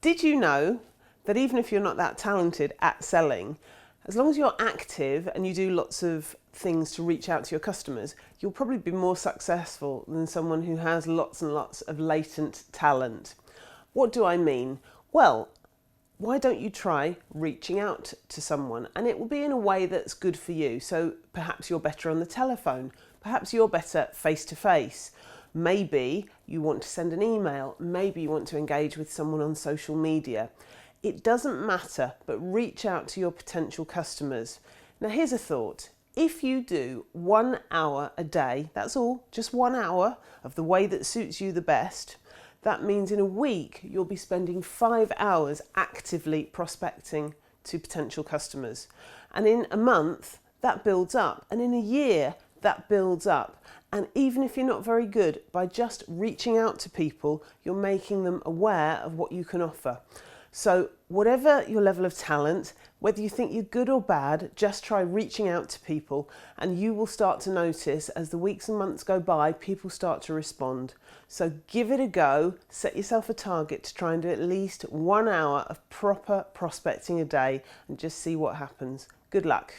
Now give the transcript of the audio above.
Did you know that even if you're not that talented at selling, as long as you're active and you do lots of things to reach out to your customers, you'll probably be more successful than someone who has lots and lots of latent talent. What do I mean? Well, why don't you try reaching out to someone, and it will be in a way that's good for you. So perhaps you're better on the telephone, perhaps you're better face to face. Maybe you want to send an email, maybe you want to engage with someone on social media. It doesn't matter, but reach out to your potential customers. Now here's a thought. If you do 1 hour a day, that's all, just 1 hour of the way that suits you the best, that means in a week you'll be spending 5 hours actively prospecting to potential customers. And in a month, that builds up. And in a year, that builds up. And even if you're not very good, by just reaching out to people, you're making them aware of what you can offer. So whatever your level of talent, whether you think you're good or bad, just try reaching out to people, and you will start to notice as the weeks and months go by, people start to respond. So give it a go, set yourself a target to try and do at least 1 hour of proper prospecting a day and just see what happens. Good luck.